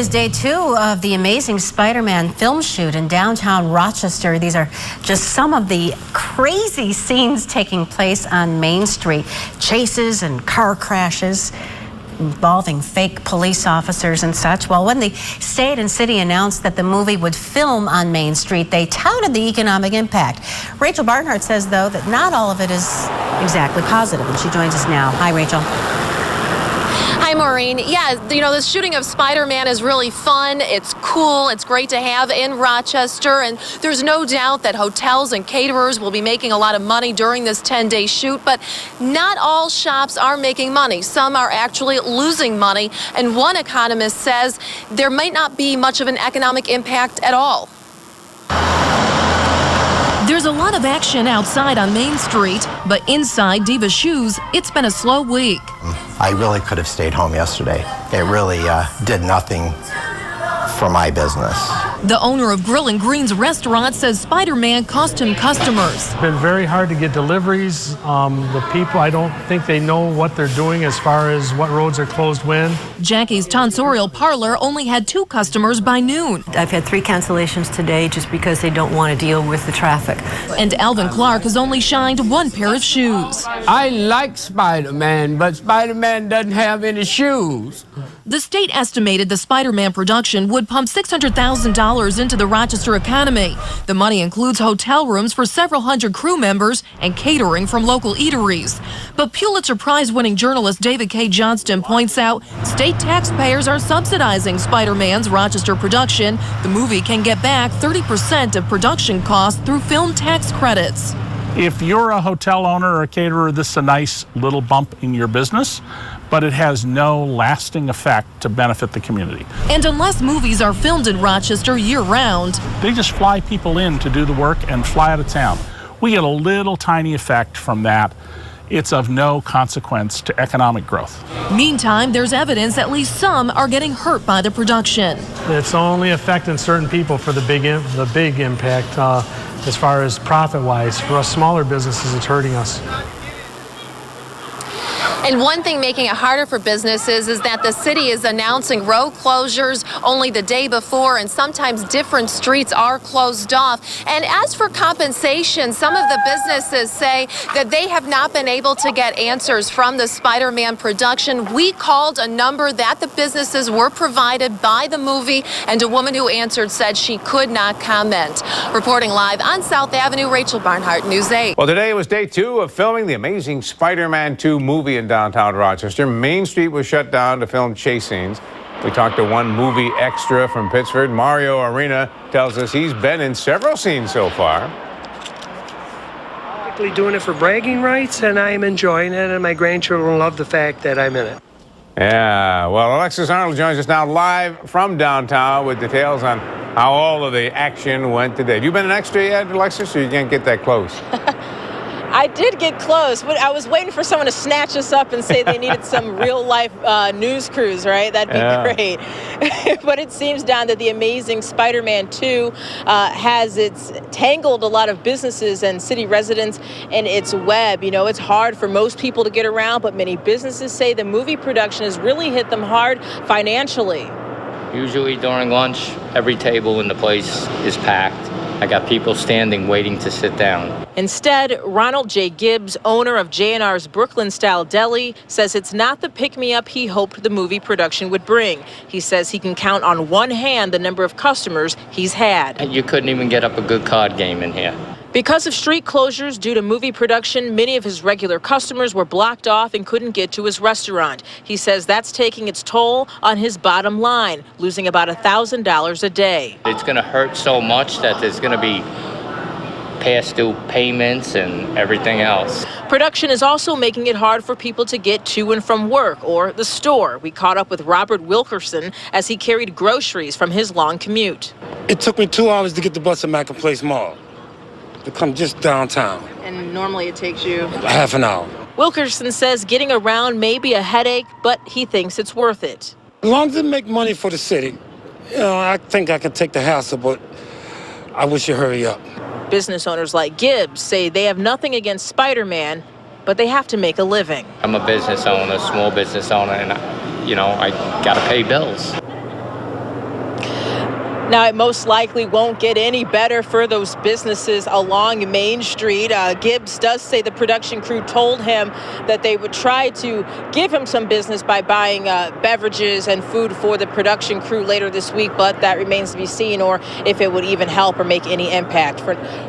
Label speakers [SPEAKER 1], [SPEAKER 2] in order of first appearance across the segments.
[SPEAKER 1] is day 2 of the amazing Spider-Man film shoot in downtown Rochester. These are just some of the crazy scenes taking place on Main Street. Chases and car crashes involving fake police officers and such. Well, when the state and city announced that the movie would film on Main Street, they touted the economic impact. Rachel Barnhart says, though, that not all of it is exactly positive, and she joins us now. Hi, Rachel.
[SPEAKER 2] Hi, Maureen. Yeah, the shooting of Spider-Man is really fun. It's cool. It's great to have in Rochester. And there's no doubt that hotels and caterers will be making a lot of money during this 10-day shoot. But not all shops are making money. Some are actually losing money. And one economist says there might not be much of an economic impact at all.
[SPEAKER 3] There's a lot of action outside on Main Street, but inside Diva's Shoes, it's been a slow week.
[SPEAKER 4] I really could have stayed home yesterday. It really did nothing for my business.
[SPEAKER 3] The owner of Grill & Greens restaurant says Spider-Man cost him customers.
[SPEAKER 5] It's been very hard to get deliveries. The people, I don't think they know what they're doing as far as what roads are closed when.
[SPEAKER 3] Jackie's Tonsorial Parlor only had 2 customers by noon.
[SPEAKER 6] I've had 3 cancellations today just because they don't want to deal with the traffic.
[SPEAKER 3] And Alvin Clark has only shined 1 pair of shoes.
[SPEAKER 7] I like Spider-Man, but Spider-Man doesn't have any shoes.
[SPEAKER 3] The state estimated the Spider-Man production would pump $600,000 into the Rochester economy. The money includes hotel rooms for several hundred crew members and catering from local eateries. But Pulitzer Prize-winning journalist David K. Johnston points out state taxpayers are subsidizing Spider-Man's Rochester production. The movie can get back 30% of production costs through film tax credits.
[SPEAKER 5] If you're a hotel owner or a caterer, this is a nice little bump in your business, but it has no lasting effect to benefit the community.
[SPEAKER 3] And unless movies are filmed in Rochester year-round,
[SPEAKER 5] They just fly people in to do the work and fly out of town. We get a little tiny effect from that. It's of no consequence to economic growth.
[SPEAKER 3] meantime, there's evidence at least some are getting hurt by the production.
[SPEAKER 5] It's only affecting certain people for the big impact as far as profit-wise. For us smaller businesses, it's hurting us.
[SPEAKER 2] And one thing making it harder for businesses is that the city is announcing road closures only the day before, and sometimes different streets are closed off. And as for compensation, some of the businesses say that they have not been able to get answers from the Spider-Man production. We called a number that the businesses were provided by the movie, and a woman who answered said she could not comment. Reporting live on South Avenue, Rachel Barnhart, News 8.
[SPEAKER 8] Well, today was day 2 of filming the amazing Spider-Man 2 movie in downtown Rochester. Main Street was shut down to film chase scenes. We talked to one movie extra from Pittsford. Mario Arena tells us he's been in several scenes so far.
[SPEAKER 9] Doing it for bragging rights, and I am enjoying it, and my grandchildren love the fact that I'm in it.
[SPEAKER 8] Yeah, well, Alexis Arnold joins us now live from downtown with details on how all of the action went today. Have you been an extra yet, Alexis, or you can't get that close?
[SPEAKER 10] I did get close, but I was waiting for someone to snatch us up and say they needed some real-life news crews, right? That'd be great. But it seems, Don, that the amazing Spider-Man 2 has tangled a lot of businesses and city residents in its web. You know, it's hard for most people to get around, but many businesses say the movie production has really hit them hard financially.
[SPEAKER 11] Usually during lunch, every table in the place is packed. I got people standing waiting to sit down.
[SPEAKER 10] Instead, Ronald J. Gibbs, owner of J&R's Brooklyn-style deli, says it's not the pick-me-up he hoped the movie production would bring. He says he can count on one hand the number of customers he's had.
[SPEAKER 11] You couldn't even get up a good card game in here.
[SPEAKER 10] Because of street closures due to movie production, many of his regular customers were blocked off and couldn't get to his restaurant. He says that's taking its toll on his bottom line, losing about $1,000 a day.
[SPEAKER 11] It's going to hurt so much that there's going to be past due payments and everything else.
[SPEAKER 10] Production is also making it hard for people to get to and from work or the store. We caught up with Robert Wilkerson as he carried groceries from his long commute.
[SPEAKER 12] It took me 2 hours to get the bus at Macon Place Mall to come just downtown.
[SPEAKER 10] And normally it takes you?
[SPEAKER 12] Half an hour.
[SPEAKER 10] Wilkerson says getting around may be a headache, but he thinks it's worth it.
[SPEAKER 12] As long as it make money for the city, I think I can take the hassle, but I wish you hurry up.
[SPEAKER 10] Business owners like Gibbs say they have nothing against Spider-Man, but they have to make a living.
[SPEAKER 11] I'm a business owner, small business owner, and I got to pay bills.
[SPEAKER 10] Now, it most likely won't get any better for those businesses along Main Street. Gibbs does say the production crew told him that they would try to give him some business by buying beverages and food for the production crew later this week, but that remains to be seen, or if it would even help or make any impact.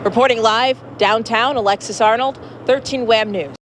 [SPEAKER 10] Reporting live downtown, Alexis Arnold, 13 WAM News.